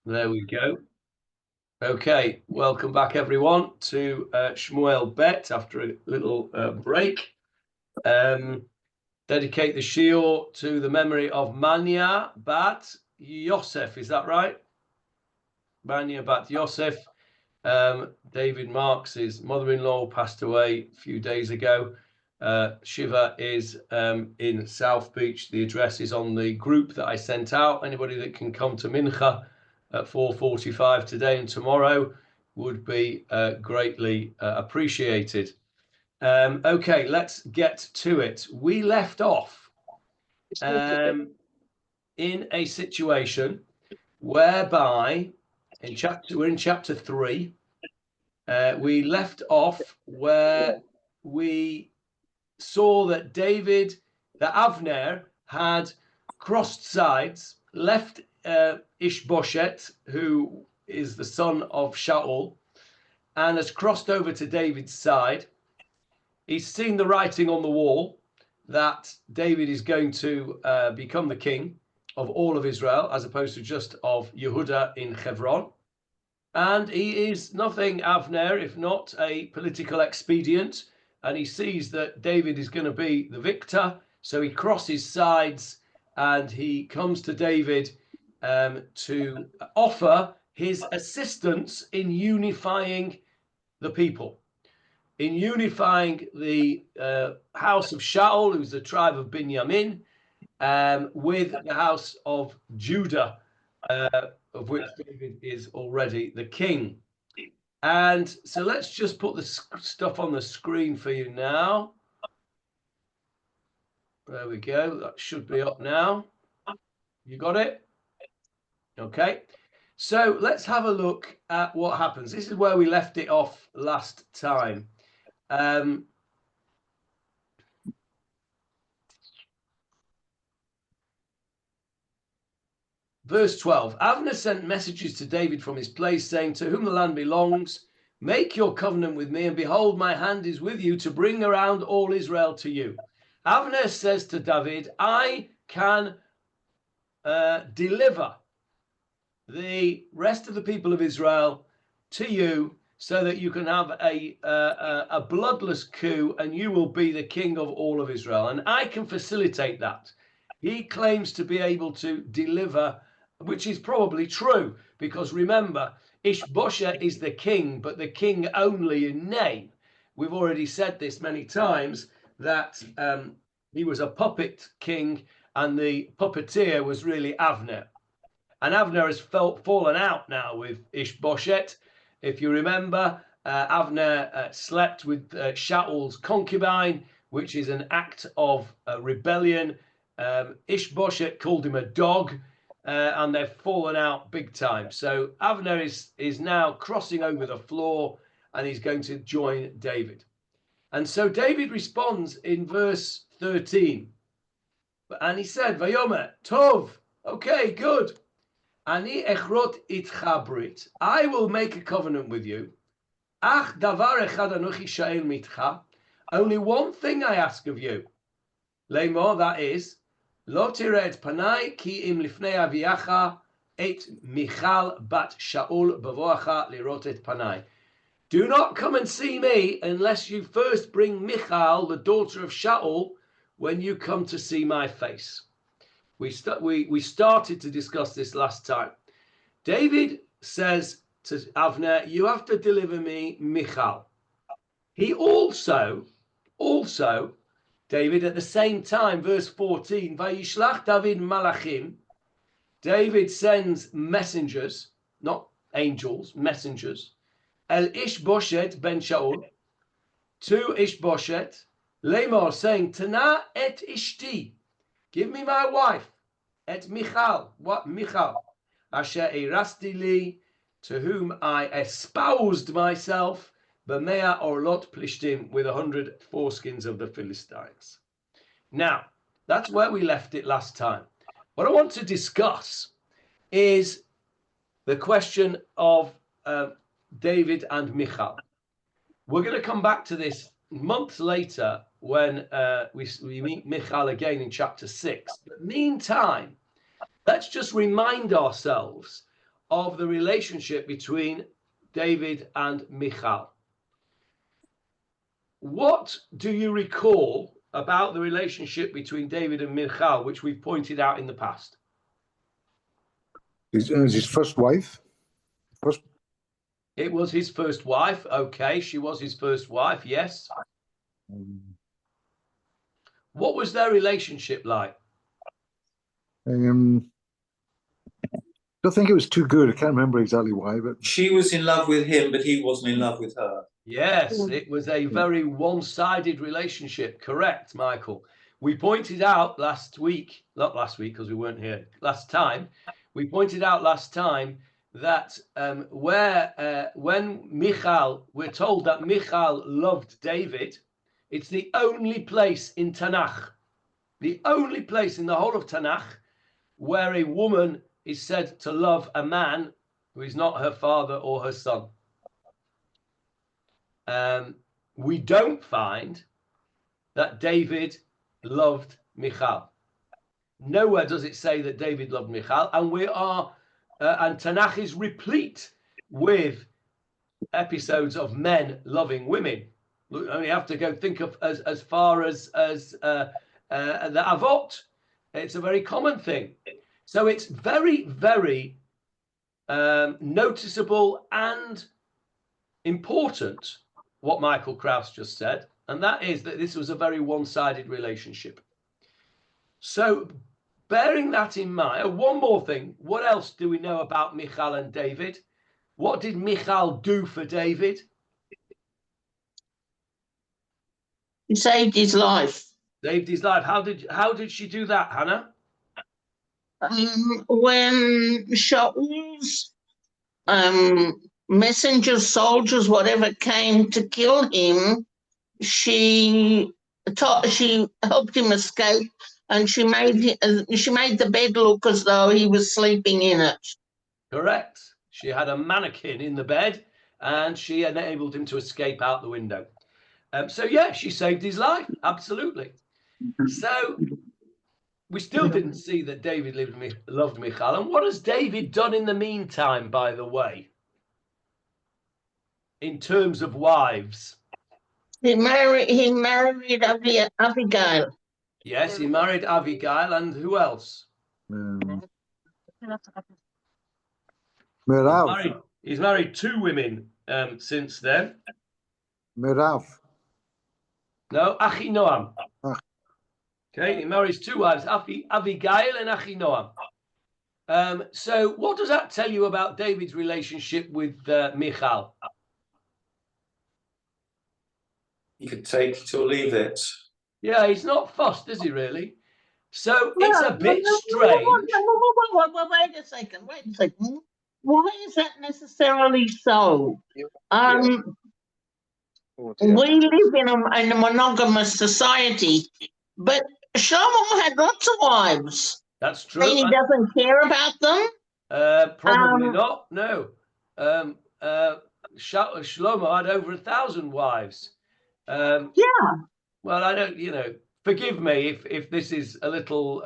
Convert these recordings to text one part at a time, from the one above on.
There we go. Okay, welcome back everyone to Shmuel Bet after a little break. Dedicate the shiur to the memory of Manya Bat Yosef. Is that right? Manya Bat Yosef. David Marks' mother-in-law passed away a few days ago. Shiva is in South Beach. The address is on the group that I sent out. Anybody that can come to Mincha at 4:45 today and tomorrow would be greatly appreciated. Okay, let's get to it. We left off in a situation whereby we're in chapter 3. We left off where we saw that Avner had crossed sides, left Ish-Boshet, who is the son of Shaul, and has crossed over to David's side. He's seen the writing on the wall that David is going to become the king of all of Israel, as opposed to just of Yehuda in Hebron. And he is nothing, Avner, if not a political expedient. And he sees that David is going to be the victor. So he crosses sides and he comes to David to offer his assistance in unifying the people, in unifying the house of Shaul, who's the tribe of Binyamin, with the house of Judah, of which David is already the king. And so let's just put the stuff on the screen for you now. There we go. That should be up now. You got it? Okay. So let's have a look at what happens. This is where we left it off last time. Verse 12, Avner sent messages to David from his place, saying, to whom the land belongs, make your covenant with me, and behold, my hand is with you to bring around all Israel to you. Avner says to David, I can deliver the rest of the people of Israel to you so that you can have a bloodless coup and you will be the king of all of Israel. And I can facilitate that. He claims to be able to deliver, which is probably true, because remember, Ish-Boshet is the king, but the king only in name. We've already said this many times, that he was a puppet king, and the puppeteer was really Avner. And Avner has fallen out now with Ish-Boshet. If you remember, Avner slept with Shaul's concubine, which is an act of rebellion. Ish-Boshet called him a dog, and they've fallen out big time. So Avner is now crossing over the floor, and he's going to join David. And so David responds in verse 13. And he said, Vayomer, Tov, okay, good. Ani echrot itcha brit. I will make a covenant with you. Ach davar echad anochi sha'el mitcha. Only one thing I ask of you. Lemor, that is, lo tireh et panai ki im lifnei aviacha et Michal bat Shaul bavoacha lirot et panai. Do not come and see me unless you first bring Michal, the daughter of Shaul, when you come to see my face. We started to discuss this last time. David says to Avner, you have to deliver me Michal. He also, David, at the same time, verse 14, Vayishlach David malachim. David sends messengers, not angels, messengers, El Ish-Boshet ben Shaul, to Ish-Boshet, Lemor, saying, Tana et ishti, give me my wife, et Michal, what Michal, asher erasti li, to whom I espoused myself, b'mea orlot plishtim, with 100 foreskins of the Philistines. Now, that's where we left it last time. What I want to discuss is the question of David and Michal. We're going to come back to this months later when we meet Michal again in chapter 6. But meantime, let's just remind ourselves of the relationship between David and Michal. What do you recall about the relationship between David and Michal, which we've pointed out in the past? It was his first wife. It was his first wife. Okay, she was his first wife, yes. What was their relationship like? Don't think it was too good. I can't remember exactly why, but she was in love with him, but he wasn't in love with her. Yes, it was a very one-sided relationship. Correct, Michael. We pointed out last week, not last week because we weren't here, last time, we pointed out last time that when Michal, we're told that Michal loved David, it's the only place in Tanakh, the only place in the whole of Tanakh where a woman is said to love a man who is not her father or her son. We don't find that David loved Michal. Nowhere does it say that David loved Michal, and and Tanakh is replete with episodes of men loving women. Look, only have to go think of as far as the Avot. It's a very common thing. So it's very, very noticeable and important what Michael Kraus just said, and that is that this was a very one-sided relationship. So bearing that in mind, one more thing, what else do we know about Michal and David? What did Michal do for David? He saved his life. Saved his life. How did she do that, Hannah? When Shaul's messengers, soldiers, whatever, came to kill him, she helped him escape, and she made the bed look as though he was sleeping in it. Correct. She had a mannequin in the bed, and she enabled him to escape out the window. So yeah, she saved his life. Absolutely. So we still didn't see that David loved Michal. And what has David done in the meantime, by the way, in terms of wives? He married Abigail. Yes, he married Abigail, and who else? Merav. He's married two women since then. Merav. No, Achinoam. Okay, he marries two wives, Abigail and Achinoam. So what does that tell you about David's relationship with Michal? You could take it or leave it. Yeah, he's not fussed, is he really? So it's a bit strange. Wait a second. Why is that necessarily so? We live in a monogamous society, but Shlomo had lots of wives. That's true. And he doesn't care about them? Probably not, no. Shlomo had over 1,000 wives. Yeah. Well, I don't, forgive me if this is a little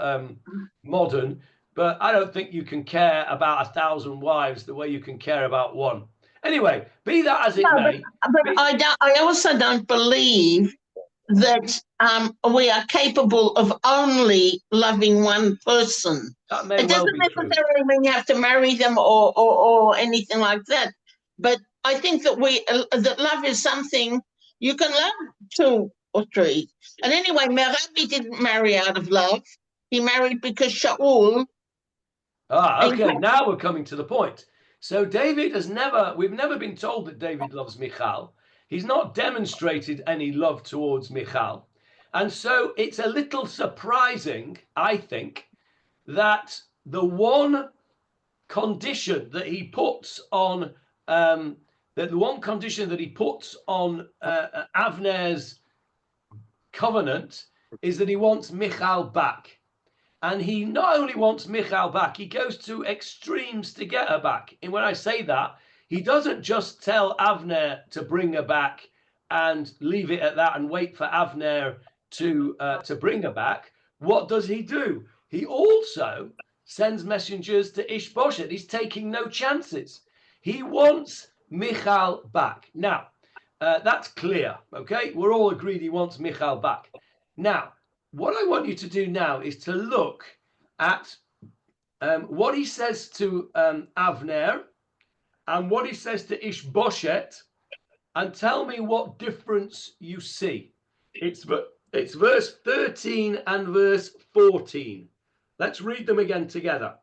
modern, but I don't think you can care about 1,000 wives the way you can care about one. Anyway, be that as it may. But I also don't believe that we are capable of only loving one person. That may it doesn't well be necessarily true. mean you have to marry them or anything like that. But I think that that love is something you can love two or three. And anyway, Meravi didn't marry out of love. He married because Shaul. Okay, now we're coming to the point. So we've never been told that David loves Michal. He's not demonstrated any love towards Michal. And so it's a little surprising, I think, that the one condition that he puts on Avner's covenant is that he wants Michal back. And he not only wants Michal back, he goes to extremes to get her back. And when I say that, he doesn't just tell Avner to bring her back and leave it at that and wait for Avner to bring her back. What does he do? He also sends messengers to Ish-Boshet. He's taking no chances. He wants Michal back. Now, that's clear, okay? We're all agreed he wants Michal back. Now, what I want you to do now is to look at what he says to Avner and what he says to Ish-Boshet, and tell me what difference you see. It's verse 13 and verse 14. Let's read them again together.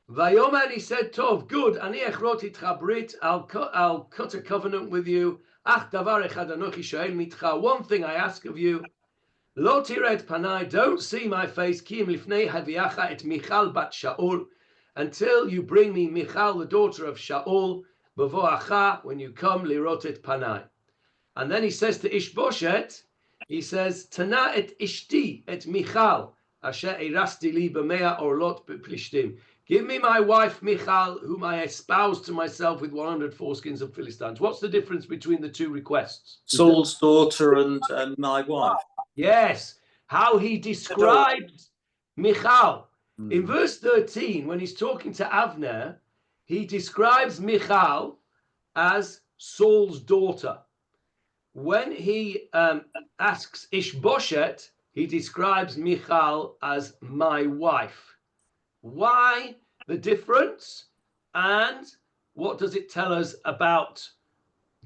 Vayomer, he said, Tov, good, ani echrot itcha brit, I'll cut a covenant with you. Ach davar echad anochi shoel mitcha, one thing I ask of you, lo tired panai, don't see my face, ki im lifnei haviacha et Michal bat Shaul, until you bring me Michal, the daughter of Shaul, b'voacha, when you come, lirot et panai. And then he says to Ish-Boshet, he says, Tana et ishti et Michal, asher erasti li b'mea orlot b'plishtim. Give me my wife Michal, whom I espoused to myself with 100 foreskins of Philistines. What's the difference between the two requests? Saul's daughter and my wife. Yes, how he describes Michal. In verse 13, when he's talking to Avner, he describes Michal as Saul's daughter. When he asks Ish-Boshet, he describes Michal as my wife. Why the difference, and what does it tell us about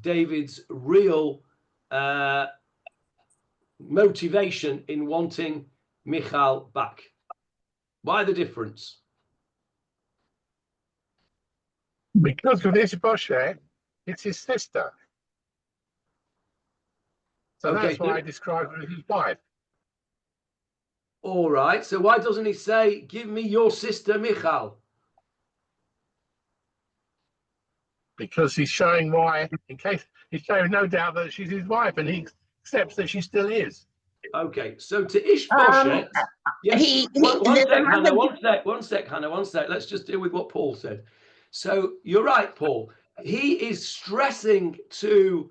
David's real motivation in wanting Michal back? Why the difference? Because with Ish-Boshet, it's his sister. So Okay, that's why I described her as his wife. All right, so why doesn't he say, give me your sister Michal? Because he's showing why, in case he's showing no doubt that she's his wife, and he accepts that she still is. Okay, so to Ish-Boshet, yes, one sec, Hannah, let's just deal with what Paul said. So you're right, Paul. He is stressing to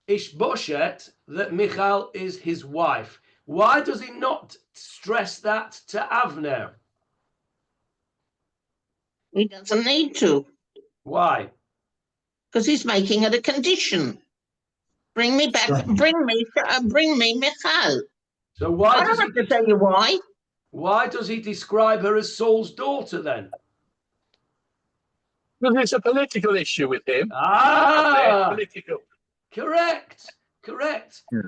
Ish-Boshet that Michal is his wife. Why does he not stress that to Avner? He doesn't need to, Why? because he's making it a condition. Bring me back. Bring me Michal. So why I don't have to tell you why. Why does he describe her as Saul's daughter then? Because it's a political issue with him. Political. Correct. Yeah.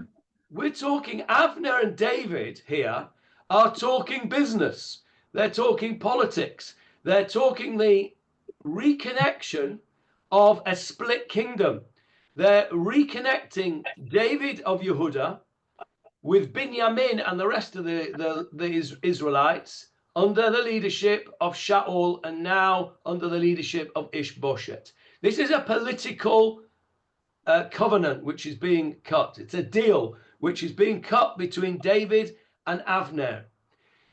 We're talking Avner and David here are talking business. They're talking politics. They're talking the reconnection of a split kingdom. They're reconnecting David of Yehuda with Binyamin and the rest of the Israelites under the leadership of Shaul and now under the leadership of Ish-Boshet. This is a political covenant which is being cut. It's a deal which is being cut between David and Avner.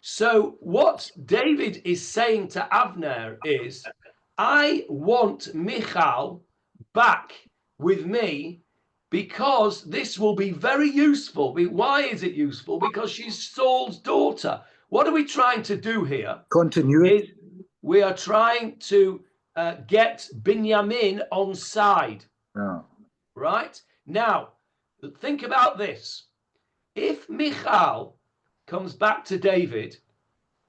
So what David is saying to Avner is, I want Michal back with me because this will be very useful. Why is it useful? Because she's Saul's daughter. What are we trying to do here? Continuity. We are trying to get Binyamin on side. Yeah. Right? Now, think about this. If Michal comes back to David,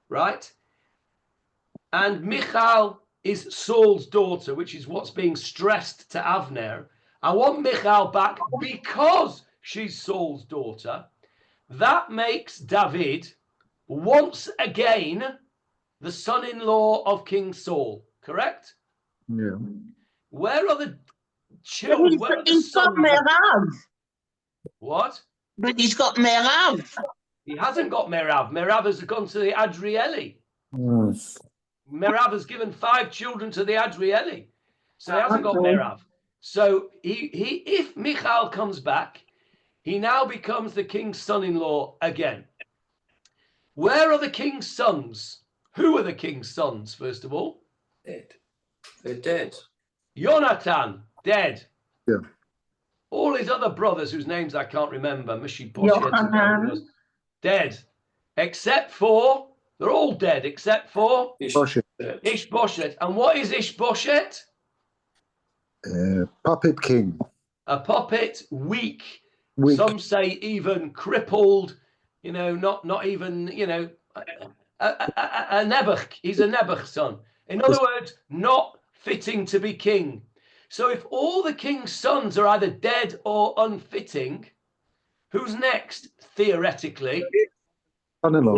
right, and Michal is Saul's daughter, which is what's being stressed to Avner, I want Michal back because she's Saul's daughter. That makes David once again the son-in-law of King Saul, correct? Yeah. Where are the children? Where are the He's got sons? Merav. What? But he's got Merav. He hasn't got Merav. Merav has gone to the Adrieli. Mm. Merav has given 5 children to the Adrieli. So he hasn't got Merav. So if Michal comes back, he now becomes the king's son-in-law again. Where are the king's sons? Who are the king's sons, first of all? Dead. They're dead. Jonathan, dead. Yeah. All his other brothers, whose names I can't remember, Ish-Boshet, Yochanan. dead. Except for They're all dead except for Ish-Boshet. Ish-Boshet. And what is Ish-Boshet? Puppet king. A puppet, weak. Weak. Some say even crippled. Not even, a Nebuch. He's a Nebuch son. In other words, not fitting to be king. So if all the king's sons are either dead or unfitting, who's next, theoretically? Son-in-law.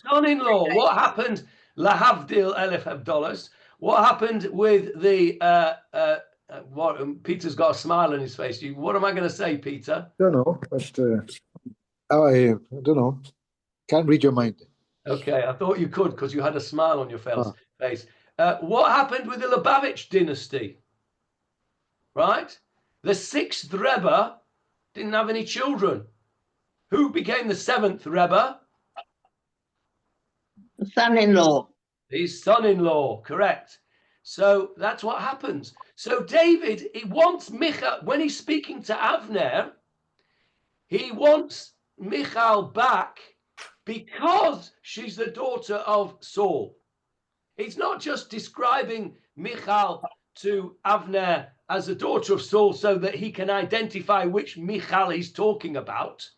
Son-in-law. What happened? Lahavdil Elef Abdollahs. What happened with the Peter's got a smile on his face. What am I going to say, Peter? Don't know, but I don't know. Can't read your mind. Okay, I thought you could because you had a smile on your face. What happened with the Lubavitch dynasty? Right? The sixth Rebbe didn't have any children. Who became the seventh Rebbe? Son-in-law. His son-in-law, correct. So that's what happens. So David, he wants Michal, when he's speaking to Avner, he wants Michal back because she's the daughter of Saul. He's not just describing Michal to Avner as the daughter of Saul so that he can identify which Michal he's talking about,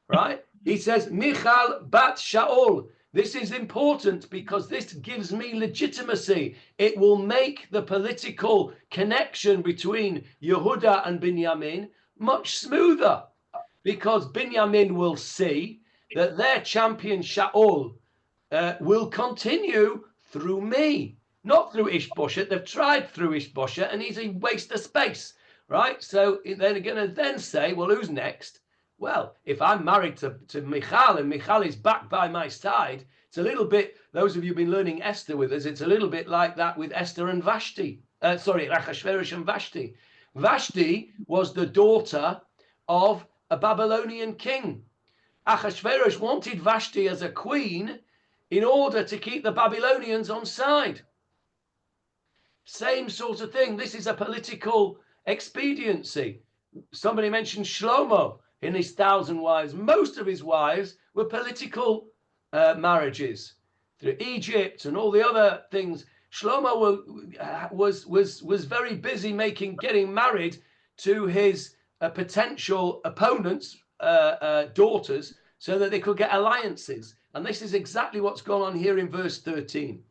right? He says, Michal bat Shaul. This is important because this gives me legitimacy. It will make the political connection between Yehuda and Binyamin much smoother because Binyamin will see that their champion Shaul will continue through me, not through Ish-Boshet. They've tried through Ish-Boshet and he's a waste of space, right? So they're going to then say, well, who's next? Well, if I'm married to Michal and Michal is back by my side, it's a little bit, those of you who've been learning Esther with us, it's a little bit like that with Esther and Vashti. Achashverosh and Vashti. Vashti was the daughter of a Babylonian king. Achashverosh wanted Vashti as a queen in order to keep the Babylonians on side. Same sort of thing. This is a political expediency. Somebody mentioned Shlomo in his 1,000 wives. Most of his wives were political marriages through Egypt and all the other things. Shlomo was very busy getting married to his potential opponents' daughters so that they could get alliances. And this is exactly what's going on here in verse 13.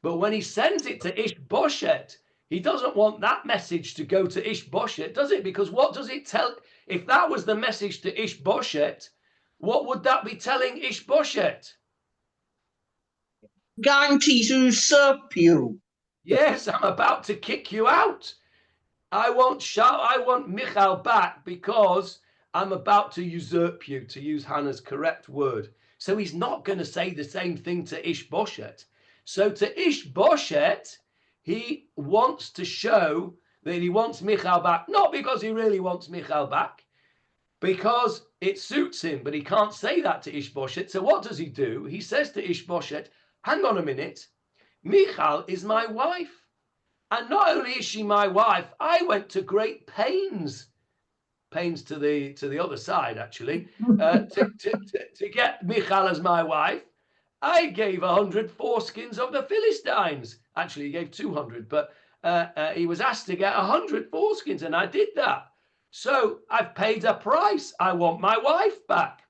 But when he sends it to Ish-Boshet, he doesn't want that message to go to Ish-Boshet, does it? Because what does it tell? If that was the message to Ish-Boshet, what would that be telling Ish-Boshet? Going to usurp you. Yes, I'm about to kick you out. I want Michal back because I'm about to usurp you, to use Hannah's correct word. So he's not going to say the same thing to Ish-Boshet. So to Ish-Boshet, he wants to show that he wants Michal back, not because he really wants Michal back, because it suits him, but he can't say that to Ish-Boshet. So what does he do? He says to Ish-Boshet, hang on a minute, Michal is my wife. And not only is she my wife, I went to great pains to the other side, actually, to get Michal as my wife. I gave 100 foreskins of the Philistines. Actually, he gave 200, but he was asked to get 100 foreskins, and I did that. So I've paid a price. I want my wife back.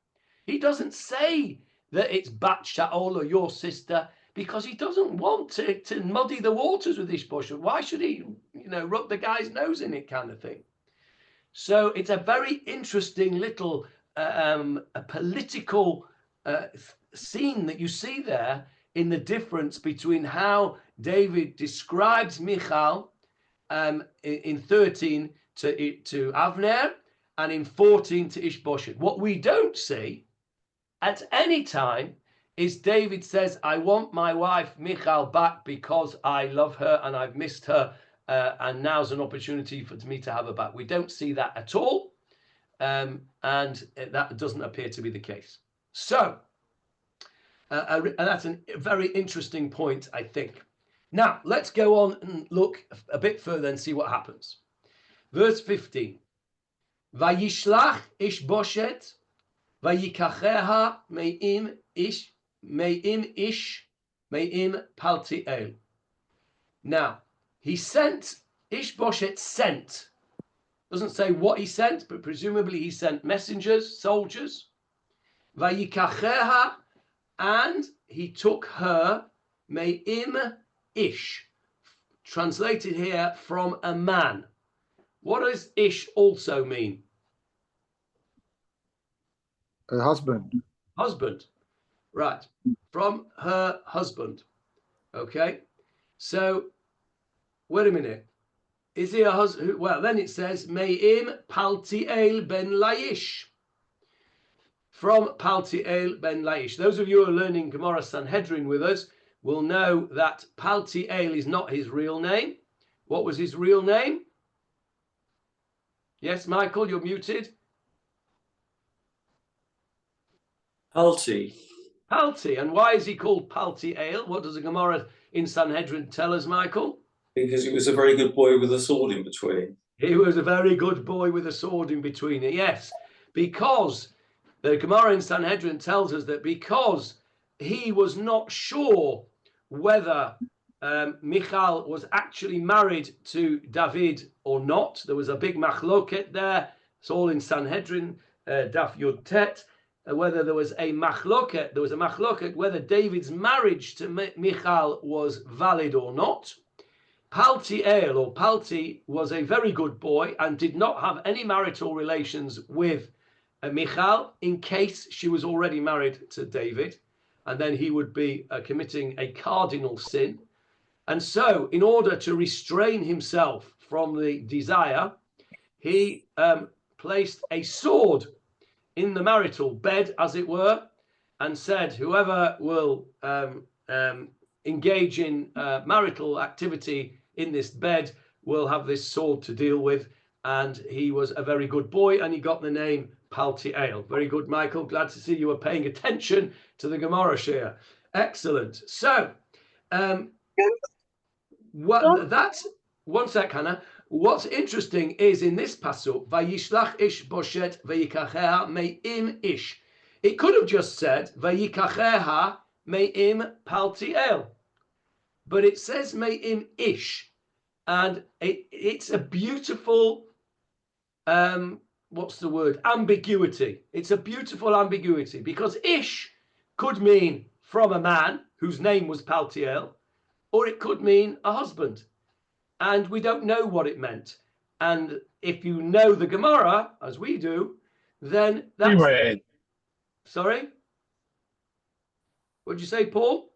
He doesn't say that it's Bat Shaul or your sister because he doesn't want to muddy the waters with Ish-Boshet. Why should he, rub the guy's nose in it, kind of thing? So it's a very interesting little a political scene that you see there in the difference between how David describes Michal in 13 to Avner and in 14 to Ish-Boshet. What we don't see at any time is David says, I want my wife Michal back because I love her and I've missed her and now's an opportunity for me to have her back. We don't see that at all, and that doesn't appear to be the case. So and that's a very interesting point, I think. Now, let's go on and look a bit further and see what happens. Verse 15. Vayishlach Ish-Boshet vayikacheha me'im Ish me'im ish, me'im palti el. Now, he sent, Ish-Boshet sent. Doesn't say what he sent, but presumably he sent messengers, soldiers. Vayikacheha, and he took her, me'im ish, translated here from a man. What does ish also mean? A husband. Husband. Right. From her husband. Okay. So, wait a minute. Is he a husband? Well, then it says, Me'im Paltiel ben Laish. From Paltiel ben Laish. Those of you who are learning Gemara Sanhedrin with us will know that Paltiel is not his real name. What was his real name? Yes, Michael, you're muted. Palti. Palti. And why is he called Paltiel? What does the Gemara in Sanhedrin tell us, Michael? Because he was a very good boy with a sword in between. He was a very good boy with a sword in between it, yes. Because the Gemara in Sanhedrin tells us that because he was not sure whether Michal was actually married to David or not. There was a big machloket there. It's all in Sanhedrin, Daf Yud Tet. Whether there was a machloket, whether David's marriage to Michal was valid or not. Paltiel, or Palti, was a very good boy and did not have any marital relations with Michal in case she was already married to David, and then he would be committing a cardinal sin. And so, in order to restrain himself from the desire, he placed a sword in the marital bed, as it were, and said, whoever will engage in marital activity in this bed will have this sword to deal with. And he was a very good boy, and he got the name Paltiel. Very good, Michael. Glad to see you were paying attention to the Gemara share. Excellent. So, one sec, Hannah. What's interesting is in this pasuk, Vayishlach Ish-Boshet vayikacheha me'im ish. It could have just said vayikacheha me'im Paltiel, but it says me'im ish, and it's a beautiful what's the word? Ambiguity. It's a beautiful ambiguity because ish could mean from a man whose name was Paltiel, or it could mean a husband. And we don't know what it meant. And if you know the Gemara, as we do, then that's... Sorry? What'd you say, Paul?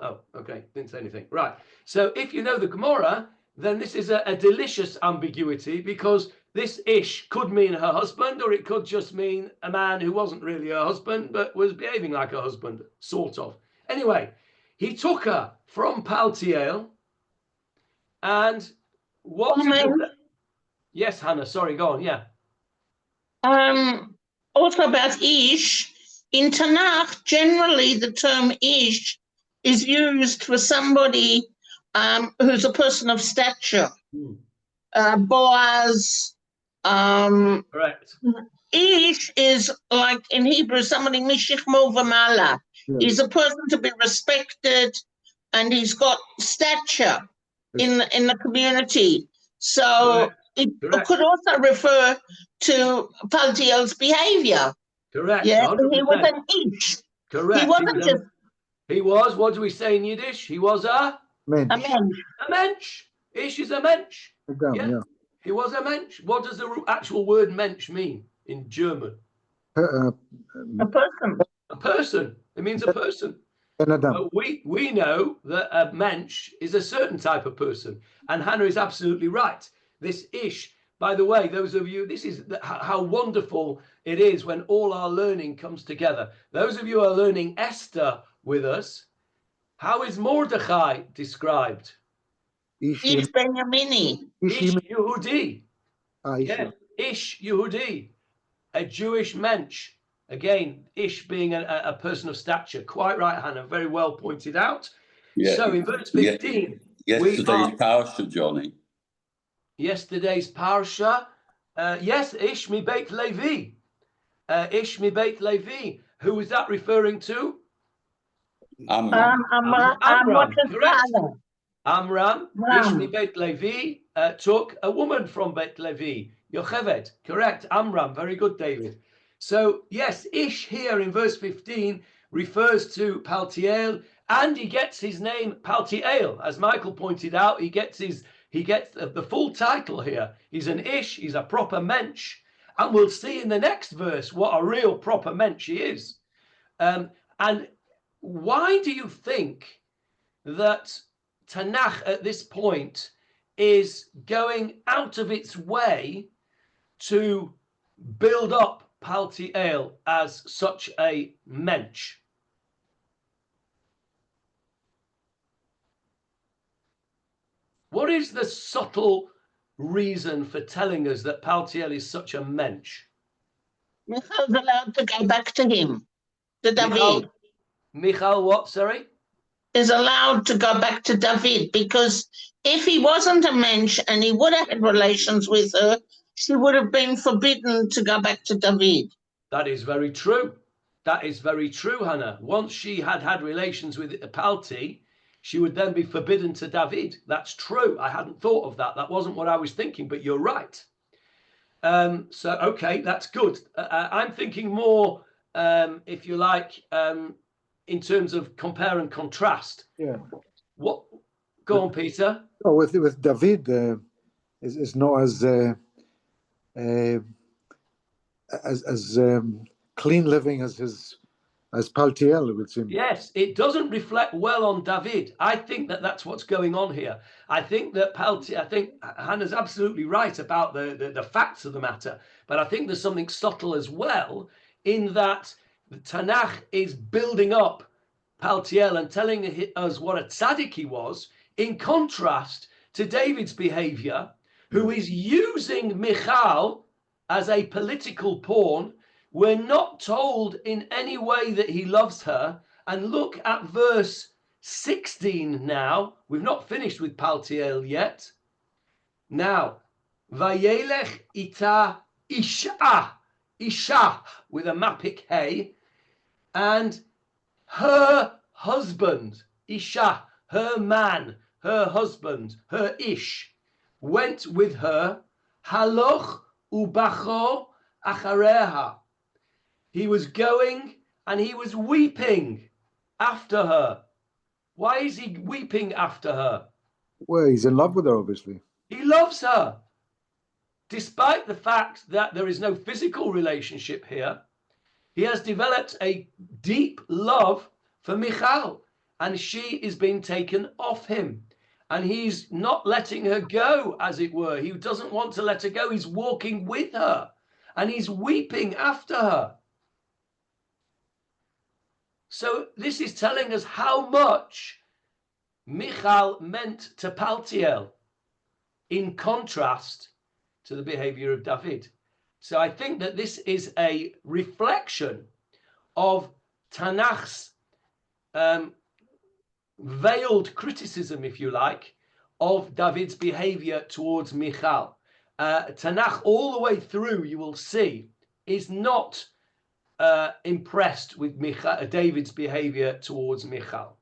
Oh, okay. Didn't say anything. Right. So if you know the Gemara, then this is a delicious ambiguity because this ish could mean her husband, or it could just mean a man who wasn't really her husband, but was behaving like a husband, sort of. Anyway, he took her from Paltiel, and what? Yes, Hannah. Sorry, go on. Yeah. Also about Ish, in Tanakh, generally the term Ish is used for somebody who's a person of stature. Boaz. Correct. Ish is like in Hebrew somebody Mishikmo Vamala. He's a person to be respected, and he's got stature in the community. So it could also refer to Paltiel's behavior. Correct. Yeah, 100%. he was an ish. Correct. He wasn't just. He was. What do we say in Yiddish? He was a Mensch. A mensch. A mensch. Ish is a mensch. Yeah. He was a mensch. What does the actual word mensch mean in German? A person. A person. It means a person. But We know that a mensch is a certain type of person, and Hannah is absolutely right. This ish, by the way, those of you, this is how wonderful it is when all our learning comes together. Those of you who are learning Esther with us, how is Mordechai described? Ish Benyamini. Ish Yehudi. Ish. Yes, Ish Yehudi, a Jewish mensch. Again, Ish being a person of stature. Quite right, Hannah. Very well pointed out. Yeah. So in verse 15, Yesterday's parsha, Johnny. Yesterday's parsha. Yes, Ish mi Beit Levi. Ish mi Beit Levi. Who is that referring to? Amram. Amram, what's his correct. father? Amram, Ram. Ish Bet Levi, took a woman from Bet Levi, Yocheved, correct. Amram, very good, David. So yes, Ish here in verse 15 refers to Paltiel, and he gets his name Paltiel, as Michael pointed out. He gets the full title here. He's an Ish, he's a proper Mensch, and we'll see in the next verse what a real proper Mensch he is. And why do you think that Tanakh at this point is going out of its way to build up Paltiel as such a mensch? What is the subtle reason for telling us that Paltiel is such a mensch? Michal's allowed to go back to him, to David. Michal what, sorry? Is allowed to go back to David, because if he wasn't a mensch and he would have had relations with her, she would have been forbidden to go back to David. That is very true. That is very true, Hannah. Once she had relations with Palti, she would then be forbidden to David. That's true. I hadn't thought of that. That wasn't what I was thinking, but you're right. So, okay, that's good. I'm thinking more, if you like, in terms of compare and contrast. Yeah. What? Go on, Peter. Oh, with David is not as clean living as Paltiel, it would seem. Yes, it doesn't reflect well on David. I think that's what's going on here. I think that I think Hannah's absolutely right about the facts of the matter, but I think there's something subtle as well in that the Tanakh is building up Paltiel and telling us what a tzaddik he was, in contrast to David's behavior, who is using Michal as a political pawn. We're not told in any way that he loves her. And look at verse 16 now. We've not finished with Paltiel yet. Now, Vayelech ita Isha, with a mapik hey, and her husband, Isha, her man, her husband, her Ish, went with her, haloch ubacho achareha. He was going and he was weeping after her. Why is he weeping after her? Well, he's in love with her, obviously. He loves her. Despite the fact that there is no physical relationship here, he has developed a deep love for Michal, and she is being taken off him. And he's not letting her go, as it were. He doesn't want to let her go. He's walking with her, and he's weeping after her. So this is telling us how much Michal meant to Paltiel, in contrast to the behavior of David. So I think that this is a reflection of Tanakh's veiled criticism, if you like, of David's behavior towards Michal. Tanakh, all the way through, you will see, is not impressed with David's behavior towards Michal.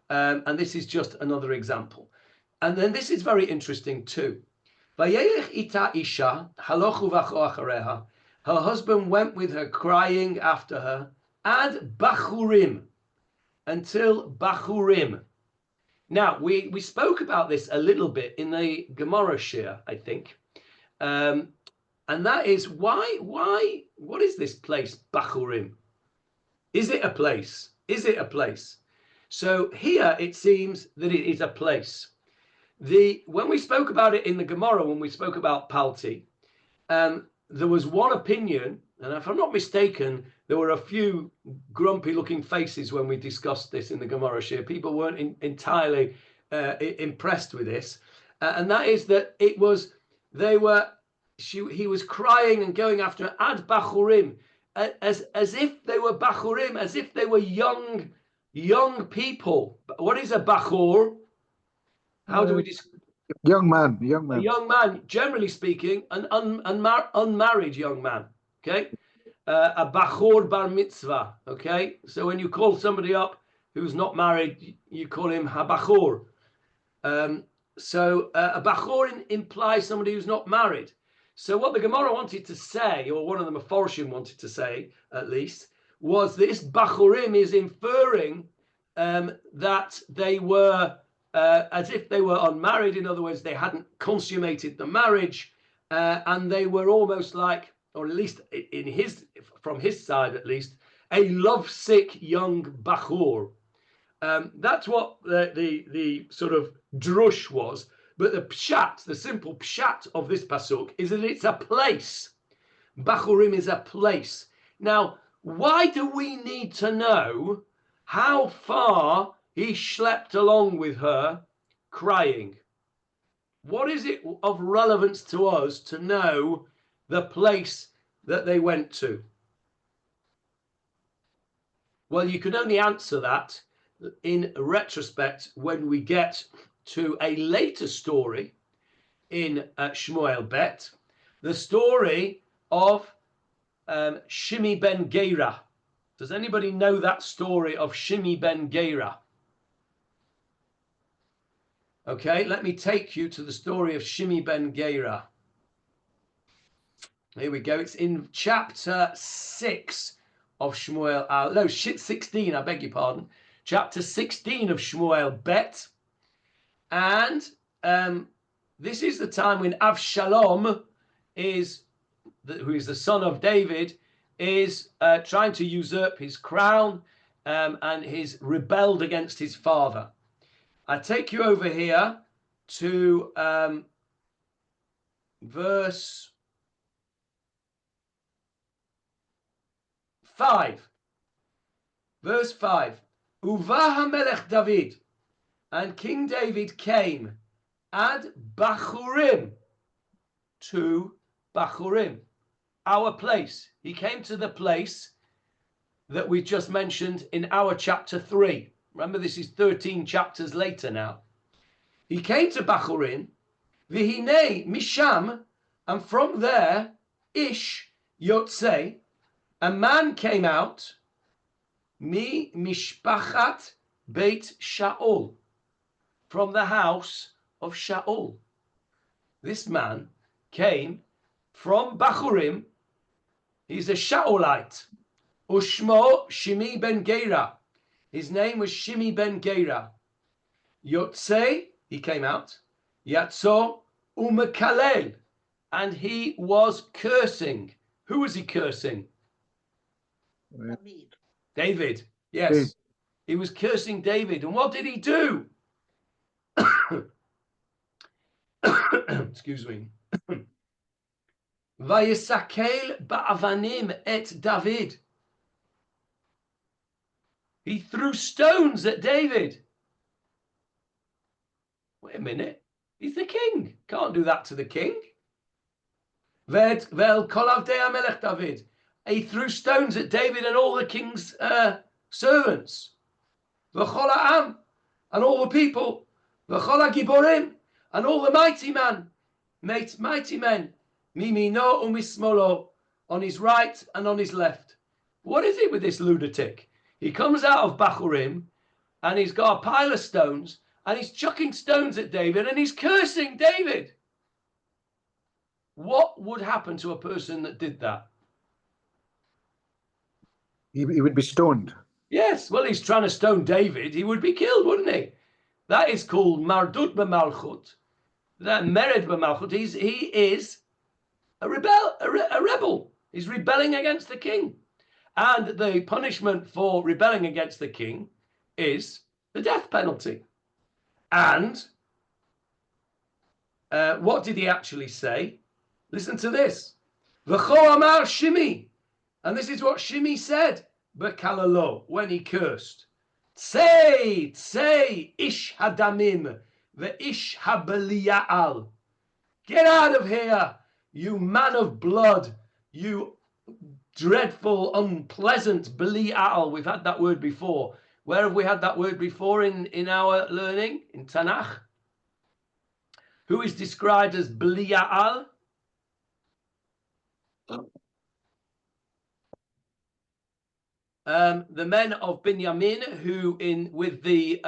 And this is just another example. And then this is very interesting too. Her husband went with her, crying after her, ad Bachurim, until Bachurim. Now, we spoke about this a little bit in the Gemara shir, I think. And that is what is this place, Bachurim? Is it a place? Is it a place? So here it seems that it is a place. When we spoke about it in the Gemara, when we spoke about Palti, there was one opinion, and if I'm not mistaken, there were a few grumpy looking faces when we discussed this in the Gemara shir. People weren't entirely impressed with this. And that is that he was crying and going after ad Bachurim, as if they were Bachurim, as if they were young people. What is a Bachur? How do we describe? Young man. A young man, generally speaking, an unmarried young man. Okay, a bachor bar mitzvah. Okay, so when you call somebody up who's not married, you call him habachor. So a bachor implies somebody who's not married. So what the Gemara wanted to say, or one of the Meforshim wanted to say at least, was this bachorim is inferring that they were as if they were unmarried. In other words, they hadn't consummated the marriage, and they were almost like, or at least from his side at least, a lovesick young bachor. That's what the sort of drush was. But the pshat, the simple pshat of this pasuk is that it's a place. Bachurim is a place. Now, why do we need to know how far he schlepped along with her crying? What is it of relevance to us to know the place that they went to? Well, you can only answer that in retrospect when we get to a later story in Shmuel Bet, the story of Shimi ben Gera. Does anybody know that story of Shimi ben Gera? Okay, let me take you to the story of Shimi ben Gera. Here we go. It's in chapter 6 of Shmuel. No, 16, I beg your pardon. Chapter 16 of Shmuel Bet. And this is the time when Avshalom who is the son of David, is trying to usurp his crown and he's rebelled against his father. I take you over here to verse 5. Verse 5. Uva HaMelech David, and King David came ad Bachurim, to Bachurim, our place. He came to the place that we just mentioned in our chapter 3. Remember, this is 13 chapters later now. He came to Bachurim, Vihine Misham, and from there, Ish Yotzei, a man came out, Mi Mishpachat Beit Shaul, from the house of Shaul. This man came from Bachurim. He's a Shaulite. Ushmo Shimi ben Gera. His name was Shimi ben Gera. Yotzei, he came out. Yatzo umekalel, and he was cursing. Who was he cursing? David. Yes. He was cursing David. And what did he do? Excuse me. Vayisakel ba'avanim et David. He threw stones at David. Wait a minute. He's the king. Can't do that to the king. Vel kolav de Melech David. He threw stones at David and all the king's servants. V'chol ha'am, and all the people. V'chol ha'giborim, and all the mighty men. Mimino umismolo, on his right and on his left. What is it with this lunatic? He comes out of Bachurim and he's got a pile of stones and he's chucking stones at David and he's cursing David. What would happen to a person that did that? He would be stoned. Yes, well, he's trying to stone David. He would be killed, wouldn't he? That is called Mardut b'malchut. That Mered b'malchut. He is a rebel. He's rebelling against the king. And the punishment for rebelling against the king is the death penalty. And what did he actually say? Listen to this. V'cho amar Shimi. And this is what Shimi said. B'kalalo, when he cursed. Tsei, ish hadamim, ve'ish habeliya'al. Get out of here, you man of blood, you dreadful, unpleasant Belial. We've had that word before. Where have we had that word before in our learning? In Tanakh. Who is described as Belial? The men of Binyamin, who with the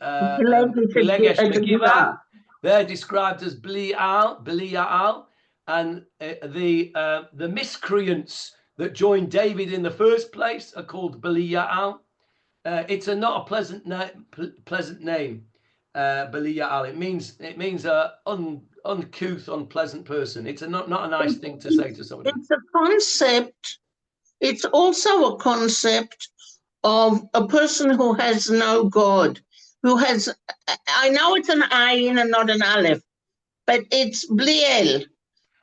Gilegesh Megillah, they're described as Belial, and the miscreants that joined David in the first place are called Belial. It's not a pleasant name, Belial. It means a uncouth, unpleasant person. It's not a nice thing to say to somebody. It's a concept. It's also a concept of a person who has no God, who has, I know it's an ayin and not an aleph, but it's bliel.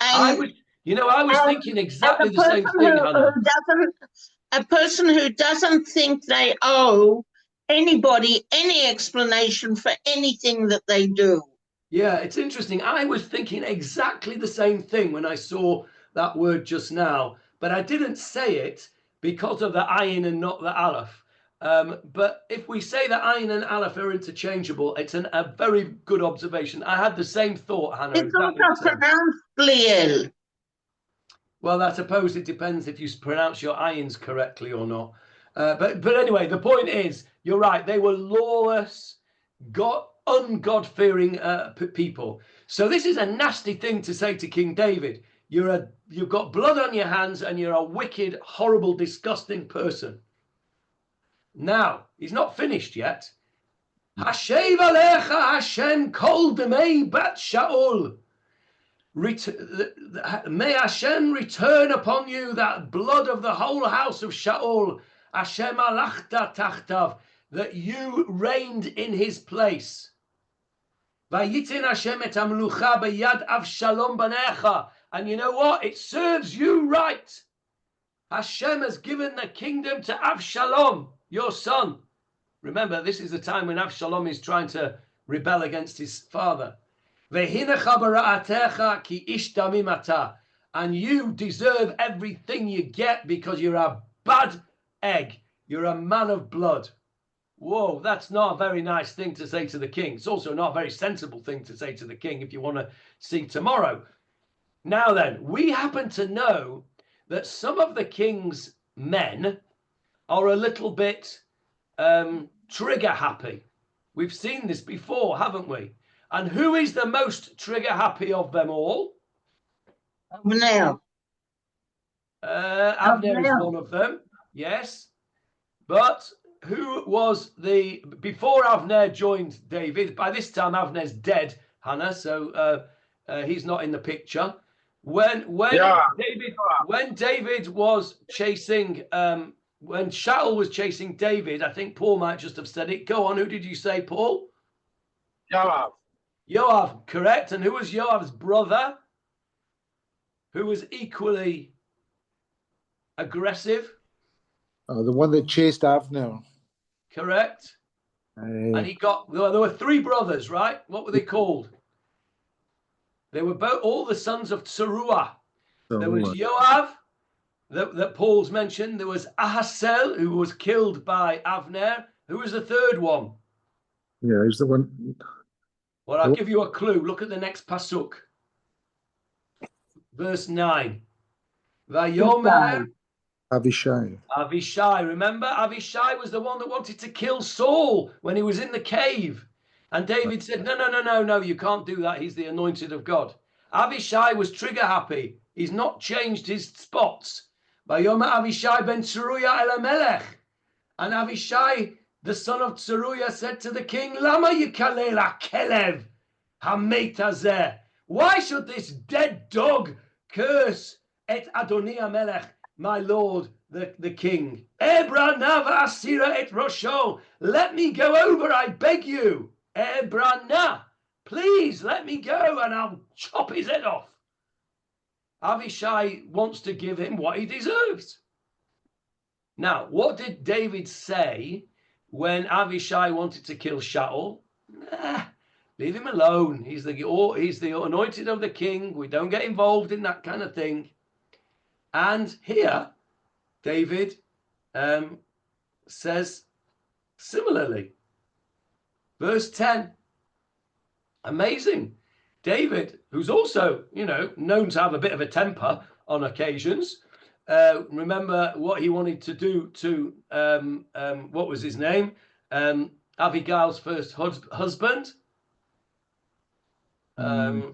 I was thinking exactly the same thing, Hannah. A person who doesn't think they owe anybody any explanation for anything that they do. Yeah, it's interesting. I was thinking exactly the same thing when I saw that word just now, but I didn't say it because of the ayin and not the aleph. But if we say that ayin and aleph are interchangeable, it's a very good observation. I had the same thought, Hannah. It's also pronounced bliel. Well, I suppose it depends if you pronounce your ayins correctly or not. But anyway, the point is, you're right. They were lawless, ungod-fearing people. So this is a nasty thing to say to King David. You've got blood on your hands, and you're a wicked, horrible, disgusting person. Now he's not finished yet. Hashev alecha Hashem kol demei bat Shaul. May Hashem return upon you that blood of the whole house of Shaul, Hashem alachta tachtav, that you reigned in his place. Vayitin Hashem et hamlucha beyad Avshalom banecha. And you know what? It serves you right. Hashem has given the kingdom to Avshalom, your son. Remember, this is the time when Avshalom is trying to rebel against his father. And you deserve everything you get because you're a bad egg. You're a man of blood. Whoa, that's not a very nice thing to say to the king. It's also not a very sensible thing to say to the king if you want to see tomorrow. Now then, we happen to know that some of the king's men are a little bit trigger happy. We've seen this before, haven't we? And who is the most trigger happy of them all? Avner. Avner is one of them, yes. But who was before Avner joined David? By this time, Avner's dead, Hannah, so he's not in the picture. When David was chasing, when Shaul was chasing David, I think Paul might just have said it. Go on, who did you say, Paul? Yoav. Yoav, correct. And who was Yoav's brother? Who was equally aggressive? The one that chased Avner. Correct. And there were three brothers, right? What were they called? They were all the sons of Tzeruah. There was Yoav, that Paul's mentioned. There was Ahasel, who was killed by Avner. Who was the third one? Yeah, he's the one. Well, I'll give you a clue. Look at the next pasuk. Verse 9. Vayomer Avishai. Avishai. Remember, Avishai was the one that wanted to kill Saul when he was in the cave. And David said, no, you can't do that. He's the anointed of God. Avishai was trigger happy. He's not changed his spots. Vayomer Avishai ben Tzeruya el Melech. And Avishai, the son of Tzeruya, said to the king, Lama yikalel hakelev hamet hazeh. Why should this dead dog curse et Adoni HaMelech, my lord, the king? Ebrana v'asira et rosho. Let me go over, I beg you. Ebrana, please let me go and I'll chop his head off. Avishai wants to give him what he deserves. Now, what did David say when Avishai wanted to kill Shaul? Leave him alone. He's the anointed of the king. We don't get involved in that kind of thing. And here, David says similarly. Verse 10. Amazing. David, who's also, known to have a bit of a temper on occasions, remember what he wanted to do to what was his name? Abigail's first husband. The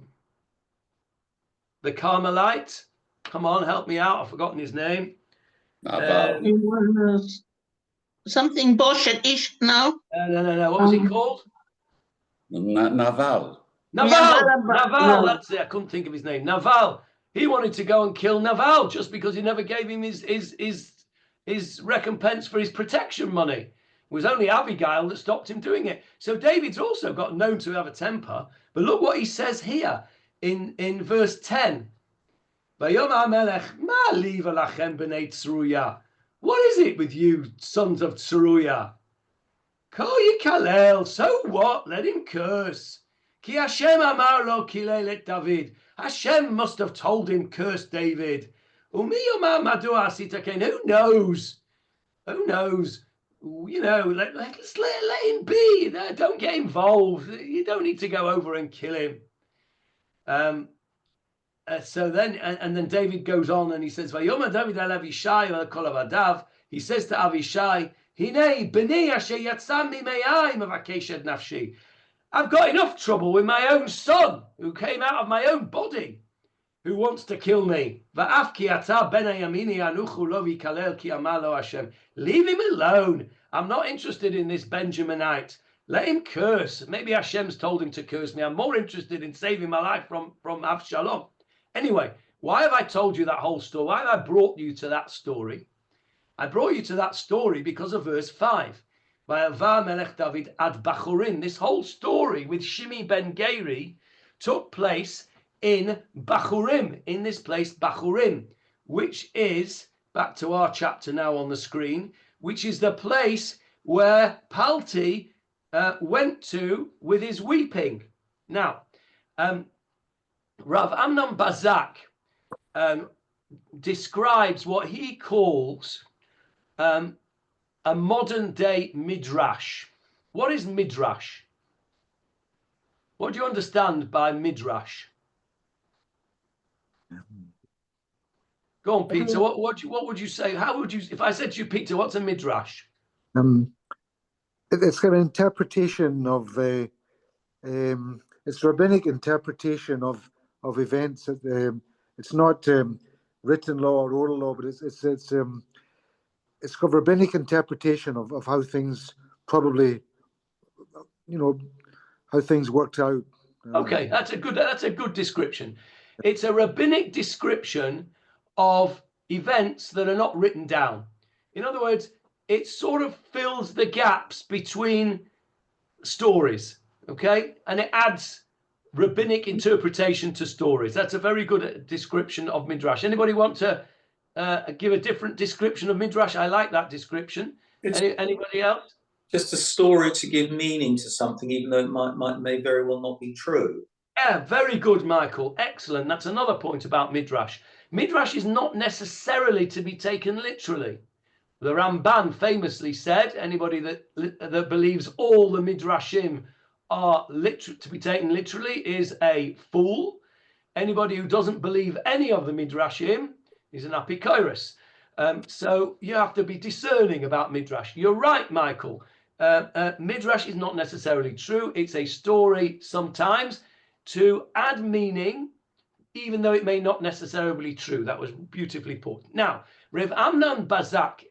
Carmelite. Come on, help me out. I've forgotten his name. Naval. It was something Boshet Ish. No. No. What was he called? Naval. Naval. That's it. I couldn't think of his name. Naval. He wanted to go and kill Naval just because he never gave him his recompense for his protection money. It was only Abigail that stopped him doing it. So David's also got known to have a temper. But look what he says here in verse 10. What is it with you, sons of Tzeruiah? Kol yikalel, so what? Let him curse. Ki Hashem amar lo kilel et David. Hashem must have told him, curse David. Umi yomar madu asita ken. Who knows? Who knows? You know, let him be. Don't get involved. You don't need to go over and kill him. So then, and then David goes on and he says, "Vayoma David al Avishai kol avadav." He says to Avishai, "Hinei bnei asher yatzam mimei mavakeshed nafshi." I've got enough trouble with my own son, who came out of my own body, who wants to kill me. Va'af ki ata bnei yamini anuchu lo vikalel ki amar lo Hashem. Leave him alone. I'm not interested in this Benjaminite. Let him curse. Maybe Hashem's told him to curse me. I'm more interested in saving my life from Avshalom. Anyway, why have I told you that whole story? Why have I brought you to that story? I brought you to that story because of verse 5. Va'ava melech David ad Bachurim. This whole story with Shimi ben Geri took place in Bachurim, in this place Bachurim, which is, back to our chapter now on the screen, which is the place where Palti went to with his weeping. Now, Rav Amnon Bazak describes what he calls a modern day Midrash. What is Midrash? What do you understand by Midrash? Go on, Peter. What would you say? How would you, if I said to you, Peter, what's a Midrash? It's an interpretation of it's rabbinic interpretation of events. It's not written law or oral law, but it's got rabbinic interpretation of how things probably, how things worked out. Okay, that's a good description. It's a rabbinic description of events that are not written down. In other words, it sort of fills the gaps between stories, okay? And it adds rabbinic interpretation to stories. That's a very good description of Midrash. Anybody want to give a different description of Midrash? I like that description. Anybody else? Just a story to give meaning to something, even though it may very well not be true. Yeah, very good, Michael. Excellent. That's another point about Midrash. Midrash is not necessarily to be taken literally. The Ramban famously said, anybody that believes all the Midrashim are to be taken literally is a fool. Anybody who doesn't believe any of the Midrashim is an apikoros. So you have to be discerning about Midrash. You're right, Michael. Midrash is not necessarily true. It's a story sometimes to add meaning, even though it may not necessarily be true. That was beautifully put. Now, Rav Amnon Bazak,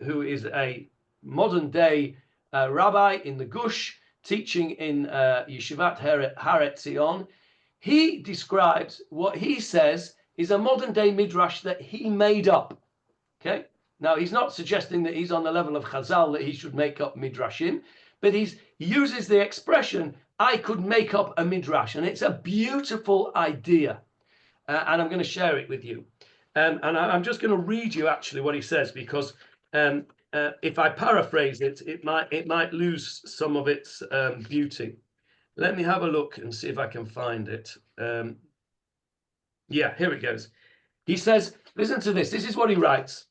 who is a modern day rabbi in the Gush, teaching in Yeshivat Har Etzion, he describes what he says is a modern day Midrash that he made up. Okay. Now, he's not suggesting that he's on the level of Chazal, that he should make up Midrashim, but he uses the expression, I could make up a Midrash, and it's a beautiful idea. And I'm going to share it with you. And I'm just going to read you actually what he says, because if I paraphrase it, it might lose some of its beauty. Let me have a look and see if I can find it. Yeah, here it goes. He says, listen to this. This is what he writes.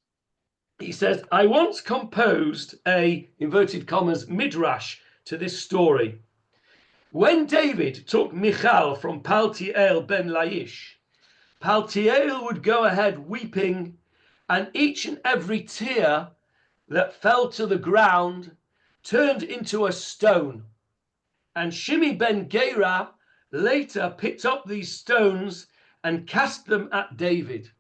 He says, I once composed a, inverted commas, Midrash to this story. When David took Michal from Palti ben Mensch, Paltiel would go ahead weeping and each and every tear that fell to the ground turned into a stone. And Shimi ben Gera later picked up these stones and cast them at David.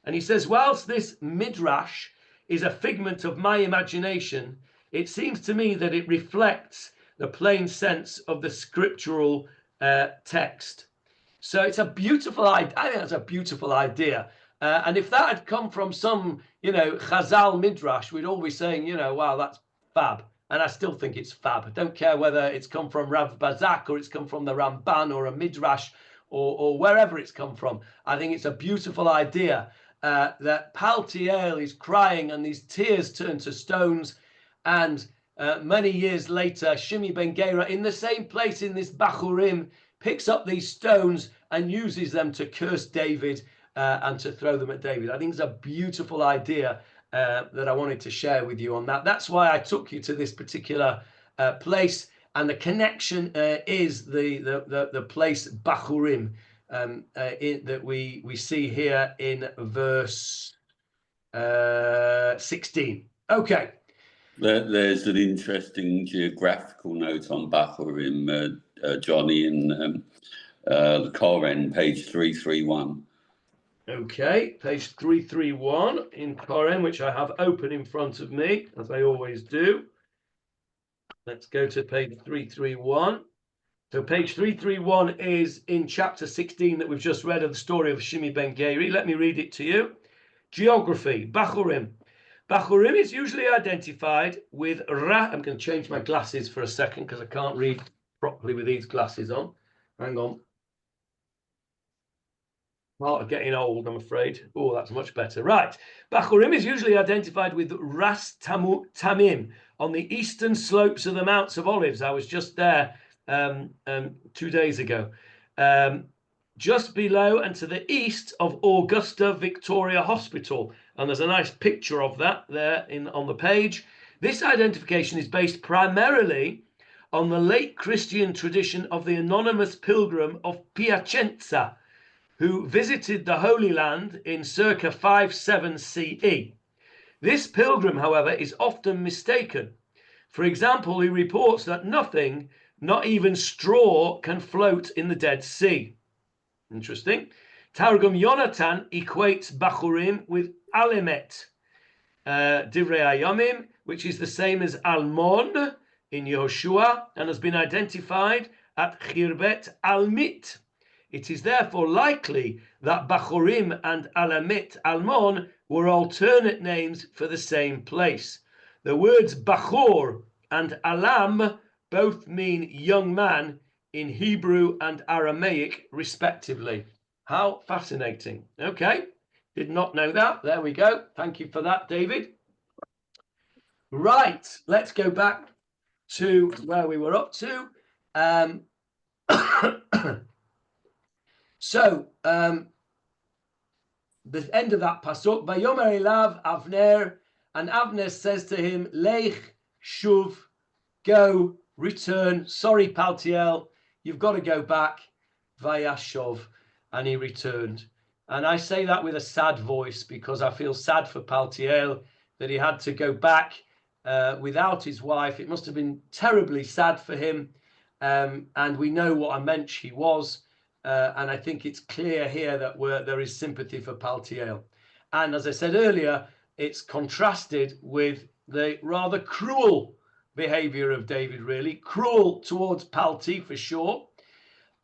And he says, whilst this Midrash is a figment of my imagination, it seems to me that it reflects the plain sense of the scriptural text. So it's a beautiful idea. I think that's a beautiful idea. And if that had come from some, Chazal Midrash, we'd all be saying, wow, that's fab. And I still think it's fab. I don't care whether it's come from Rav Bazak or it's come from the Ramban or a Midrash or wherever it's come from. I think it's a beautiful idea that Paltiel is crying and these tears turn to stones. And many years later, Shimi ben Gera, in the same place in this Bachurim, picks up these stones and uses them to curse David and to throw them at David. I think it's a beautiful idea that I wanted to share with you on that. That's why I took you to this particular place, and the connection is the place Bachurim that we see here in verse 16. Okay. There's an interesting geographical note on Bachurim, Johnny, in the Koren, page 331. Okay, page 331 in Koren, which I have open in front of me, as I always do. Let's go to page 331. So page 331 is in chapter 16 that we've just read of the story of Shimi ben Geri. Let me read it to you. Geography, Bachurim. Bachurim is usually identified with I'm going to change my glasses for a second because I can't read properly with these glasses on. Hang on. Part of getting old, I'm afraid. Oh, that's much better. Right. Bachurim is usually identified with Ras Tamim on the eastern slopes of the Mounts of Olives. I was just there 2 days ago. Just below and to the east of Augusta Victoria Hospital. And there's a nice picture of that there on the page. This identification is based primarily on the late Christian tradition of the anonymous pilgrim of Piacenza, who visited the Holy Land in circa 57 CE. This pilgrim, however, is often mistaken. For example, he reports that nothing, not even straw, can float in the Dead Sea. Interesting. Targum Yonatan equates Bachurim with Alemet, Divrei Hayomim, which is the same as Almon in Yehoshua and has been identified at Chirbet Almit. It is therefore likely that Bachurim and Alamit Almon were alternate names for the same place. The words Bachor and Alam both mean young man in Hebrew and Aramaic, respectively. How fascinating. Okay, did not know that. There we go. Thank you for that, David. Right, let's go back to where we were up to. So, the end of that pasuk, Vayomer elav Avner, and Avner says to him, Lech shuv, go, return. Sorry, Paltiel, you've got to go back. Vayashov, and he returned. And I say that with a sad voice because I feel sad for Paltiel that he had to go back without his wife. It must have been terribly sad for him. And we know what a mensch he was. And I think it's clear here that there is sympathy for Paltiel. And as I said earlier, it's contrasted with the rather cruel behavior of David, really. Cruel towards Palti, for sure,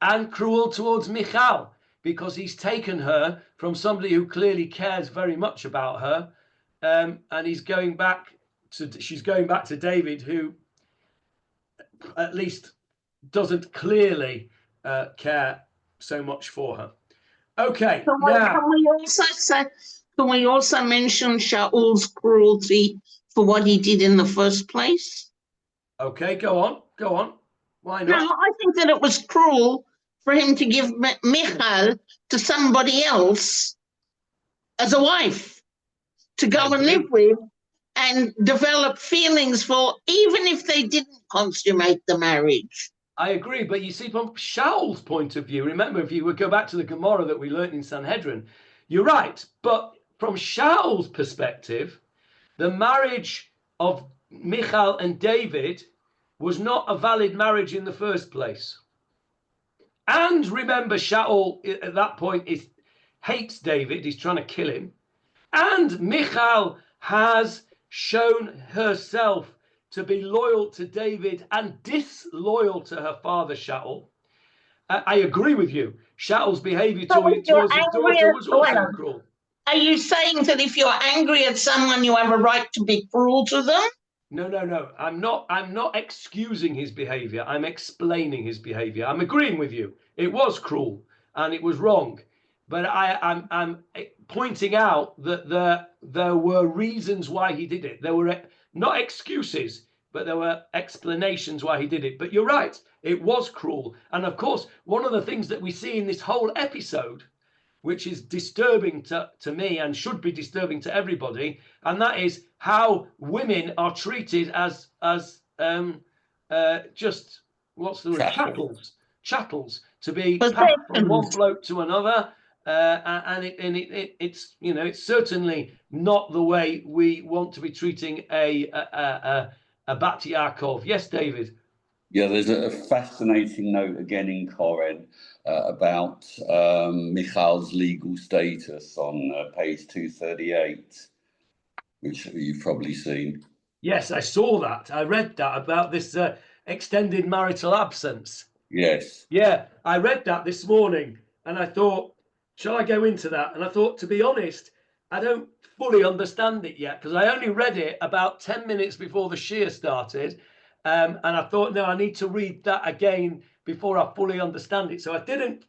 and cruel towards Michal, because he's taken her from somebody who clearly cares very much about her, and she's going back to David, who at least doesn't clearly care so much for her. Okay, now can we also mention Shaul's cruelty for what he did in the first place? Okay, go on. Why not? No, I think that it was cruel for him to give Michal to somebody else as a wife to go and live with and develop feelings for, even if they didn't consummate the marriage. I agree, but you see, from Shaul's point of view, remember, if you would go back to the Gemara that we learned in Sanhedrin, you're right, but from Shaul's perspective, the marriage of Michal and David was not a valid marriage in the first place. And remember, Shaul at that point hates David. He's trying to kill him. And Michal has shown herself to be loyal to David and disloyal to her father Shaul. I agree with you. Shaul's behavior towards his daughter was also cruel. Are you saying that if you're angry at someone, you have a right to be cruel to them? No. I'm not excusing his behavior. I'm explaining his behavior. I'm agreeing with you. It was cruel and it was wrong. But I'm pointing out that there were reasons why he did it. There were not excuses, but there were explanations why he did it. But you're right, it was cruel. And of course, one of the things that we see in this whole episode, which is disturbing to me and should be disturbing to everybody, and that is how women are treated as just, what's the word? Chattels to be passed from one bloke to another. It's it's certainly not the way we want to be treating a Bat Yaakov. Yes, David. Yeah, there's a fascinating note again in Koren about Michal's legal status on page 238, which you've probably seen. Yes, I saw that. I read that about this extended marital absence. Yes. Yeah, I read that this morning and I thought, shall I go into that? And I thought, to be honest, I don't fully understand it yet because I only read it about 10 minutes before the Shir started. And I thought, no, I need to read that again before I fully understand it. So I didn't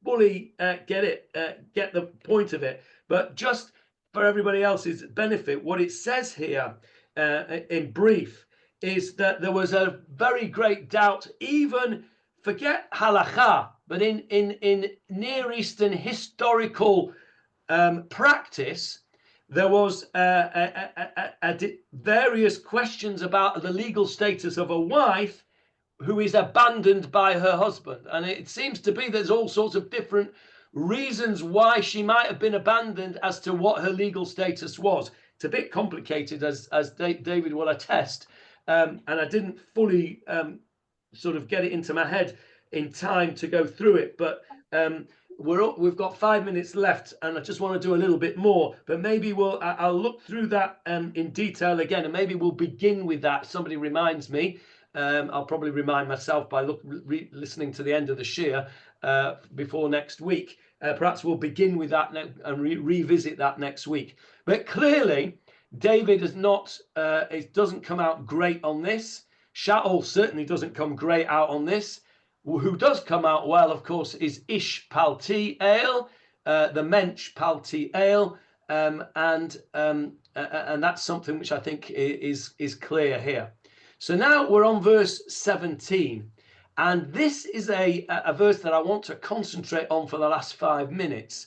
fully get the point of it. But just for everybody else's benefit, what it says here in brief is that there was a very great doubt, even forget halacha, but in Near Eastern historical practice, there was various questions about the legal status of a wife who is abandoned by her husband. And it seems to be there's all sorts of different reasons why she might have been abandoned as to what her legal status was. It's a bit complicated, as David will attest. And I didn't fully sort of get it into my head in time to go through it. But we've got 5 minutes left, and I just want to do a little bit more. But maybe I'll look through that in detail again, and maybe we'll begin with that. Somebody reminds me. I'll probably remind myself by listening to the end of the Shir before next week. Perhaps we'll begin with that and revisit that next week. But clearly, David is not. It doesn't come out great on this. Shaul certainly doesn't come great out on this. Who does come out well, of course, is Ish-Palti the Mensch Palti, and that's something which I think is clear here. So now we're on verse 17, and this is a verse that I want to concentrate on for the last 5 minutes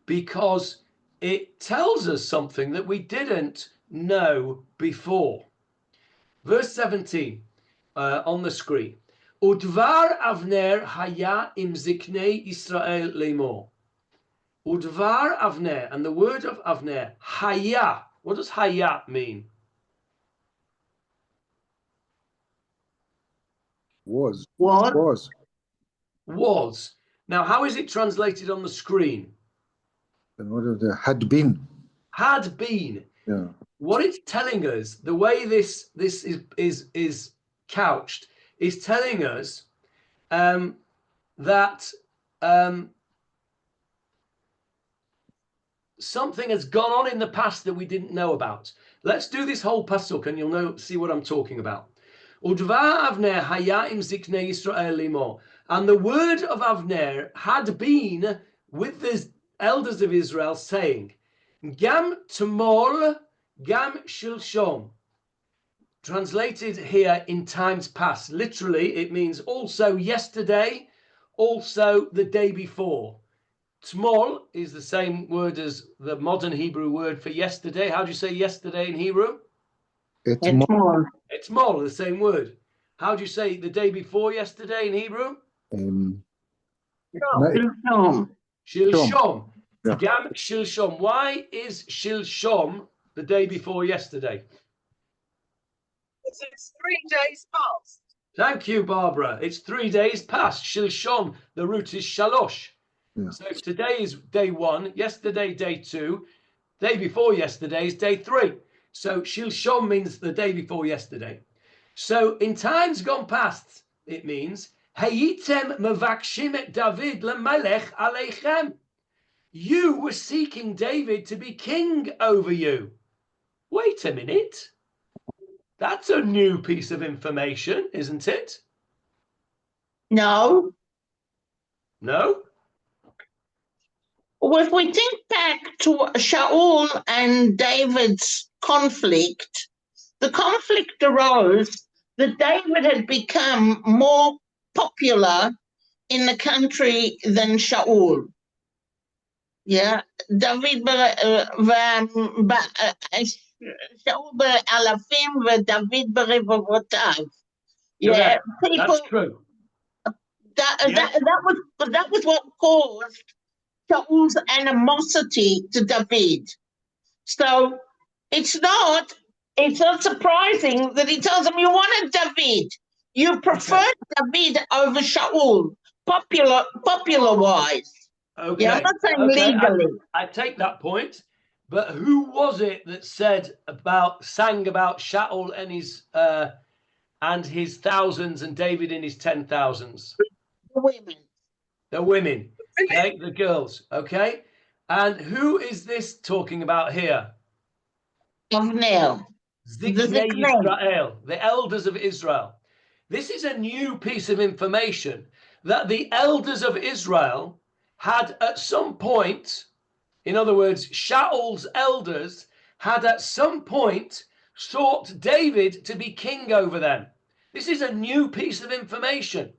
because it tells us something that we didn't know before. Verse 17 on the screen. Udvar Avner haya im ziknei Israel lemor. Udvar Avner, and the word of Avner, haya. What does haya mean? Was. What? Was. Now, how is it translated on the screen? And what of the had been? Had been. Yeah. What it's telling us, the way this is couched, is telling us that something has gone on in the past that we didn't know about. Let's do this whole pasuk and you'll see what I'm talking about. Udvar Avner haya im ziknei Yisrael lemor. And the word of Avner had been with the elders of Israel, saying, Gam tomol, gam shilshom. Translated here in times past. Literally, it means also yesterday, also the day before. Tmol is the same word as the modern Hebrew word for yesterday. How do you say yesterday in Hebrew? Etmol. Etmol, the same word. How do you say the day before yesterday in Hebrew? Shilshom. Shilshom. Yeah. Gam Shilshom. Why is Shilshom the day before yesterday? It's 3 days past. Thank you, Barbara. It's 3 days past. Shilshom, the root is shalosh. Yeah. So if today is day 1, yesterday day 2, day before yesterday is day 3. So Shilshom means the day before yesterday. So in times gone past, it means Hayitem mevakshim et David lemelech aleichem. You were seeking David to be king over you. Wait a minute. That's a new piece of information, isn't it? No. No? Well, if we think back to Shaul and David's conflict, the conflict arose that David had become more popular in the country than Shaul. Yeah, David Shaul באלפים ודוד ברבבותיו. Yeah, people. That's true. That was what caused Shaul's animosity to David. So it's not surprising that he tells him you wanted David. You preferred David over Shaul, popular wise. Okay. Yeah, I'm not saying legally. I take that point, but who was it that sang about Shaul and his thousands and David in his 10,000s? The women. The women, okay, the girls, okay. And who is this talking about here? Avner. Ziknei Yisrael, the elders of Israel. This is a new piece of information that the elders of Israel had at some point, in other words, Shaul's elders had at some point sought David to be king over them. This is a new piece of information.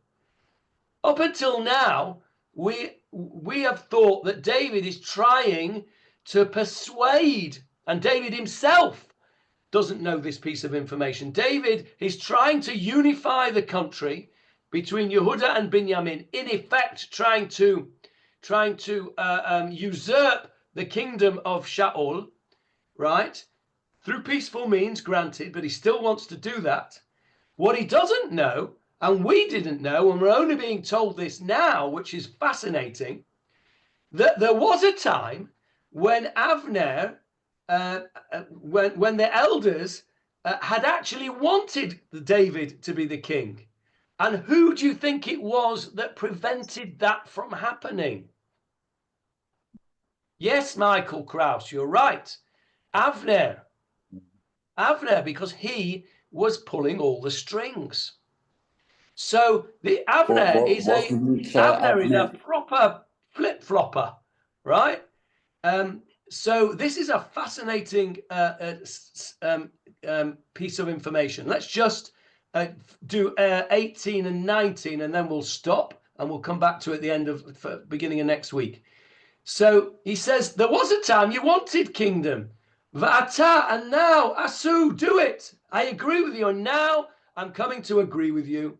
Up until now, we have thought that David is trying to persuade, and David himself doesn't know this piece of information. David is trying to unify the country between Yehuda and Binyamin, in effect trying to usurp the kingdom of Shaul, right? Through peaceful means, granted, but he still wants to do that. What he doesn't know, and we didn't know, and we're only being told this now, which is fascinating, that there was a time when Avner, when the elders had actually wanted David to be the king. And who do you think it was that prevented that from happening? Yes, Michael Kraus, you're right. Avner, because he was pulling all the strings. So the Avner is a proper flip-flopper, right? So this is a fascinating piece of information. Let's just do 18 and 19, and then we'll stop, and we'll come back to it at the end of beginning of next week. So he says, there was a time you wanted kingdom. Va'ata, and now, asu, do it. I agree with you, and now I'm coming to agree with you.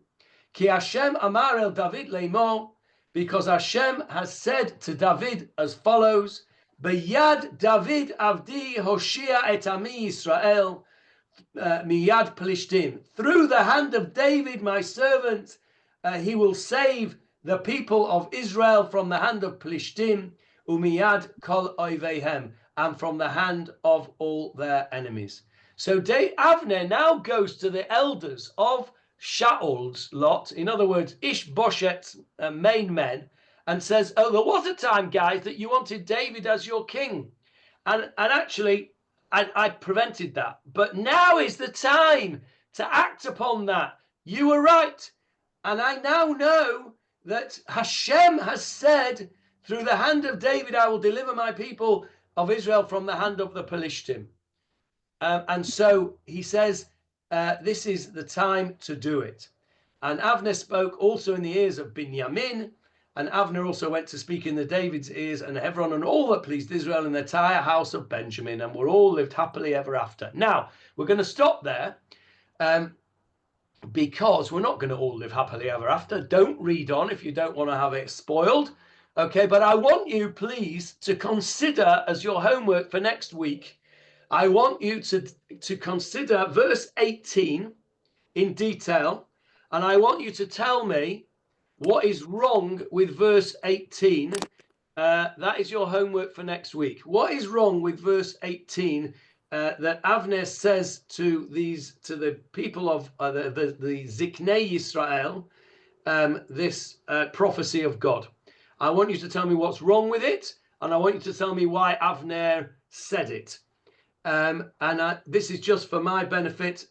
Ki Hashem amar el David leimor, because Hashem has said to David as follows, B'yad David avdi hoshia et ami Yisrael miyad Pelishtim. Through the hand of David, my servant, he will save the people of Israel from the hand of Pelishtim, umiyad kol oivehem, and from the hand of all their enemies. So Avner now goes to the elders of Shaul's lot, in other words, Ish-Boshet's main men, and says, oh, there was a time, guys, that you wanted David as your king. And actually, I prevented that. But now is the time to act upon that. You were right. And I now know that Hashem has said, through the hand of David, I will deliver my people of Israel from the hand of the Pelishtim. And so he says, this is the time to do it. And Avner spoke also in the ears of Binyamin, and Avner also went to speak in the David's ears and Hebron, and all that pleased Israel in the entire house of Benjamin, and were all lived happily ever after. Now, we're going to stop there, because we're not going to all live happily ever after. Don't read on if you don't want to have it spoiled. Okay, but I want you, please, to consider as your homework for next week, I want you to consider verse 18 in detail, and I want you to tell me what is wrong with verse 18. That is your homework for next week. What is wrong with verse 18 that Avner says to the people of the Ziknei Yisrael, this prophecy of God? I want you to tell me what's wrong with it, and I want you to tell me why Avner said it. This is just for my benefit.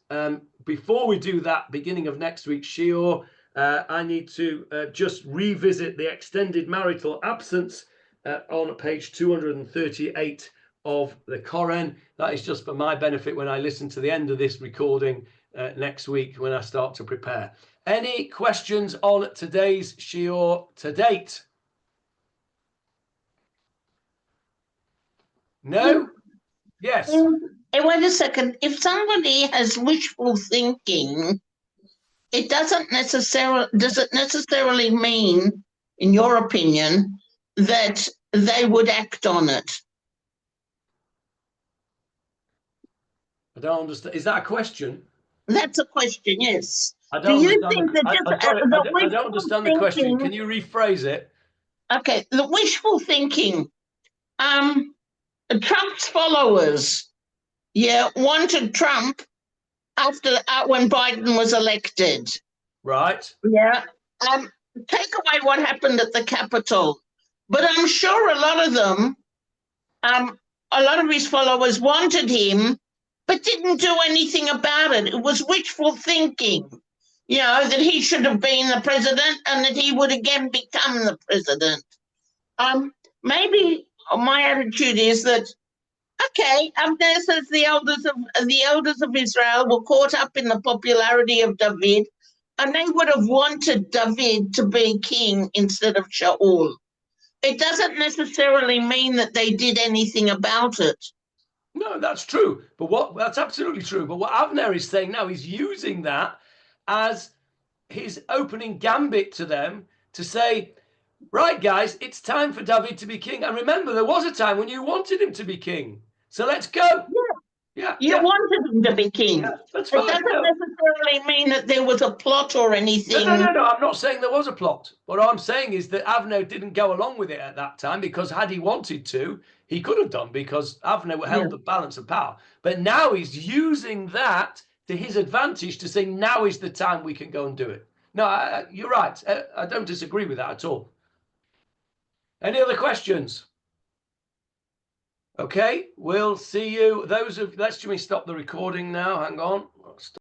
Before we do that, beginning of next week's shiur, I need to just revisit the extended marital absence on page 238 of the Koren. That is just for my benefit when I listen to the end of this recording next week when I start to prepare. Any questions on today's shiur to date? No? Yes. Hey, wait a second. If somebody has wishful thinking, does it necessarily mean, in your opinion, that they would act on it? I don't understand. Is that a question? That's a question, yes. I Do don't you understand. think that I don't understand the question. Can you rephrase it? Okay, the wishful thinking. Trump's followers, wanted Trump after when Biden was elected. Right. Yeah. Take away what happened at the Capitol, but I'm sure a lot of them, a lot of his followers wanted him, but didn't do anything about it. It was wishful thinking, that he should have been the president and that he would again become the president. Maybe my attitude is that, okay, Avner says the elders of Israel were caught up in the popularity of David, and they would have wanted David to be king instead of Shaul. It doesn't necessarily mean that they did anything about it. No, that's true. But that's absolutely true. But what Avner is saying now, he's using that as his opening gambit to them to say, right, guys, it's time for David to be king. And remember, there was a time when you wanted him to be king. So let's go. Yeah. You wanted him to be king. Yeah, that's fine. It doesn't necessarily mean that there was a plot or anything. No. I'm not saying there was a plot. What I'm saying is that Avner didn't go along with it at that time, because had he wanted to, he could have done, because Avner held the balance of power. But now he's using that to his advantage to say, now is the time we can go and do it. No, you're right. I don't disagree with that at all. Any other questions? Okay, we'll see you. Let me stop the recording now. Hang on.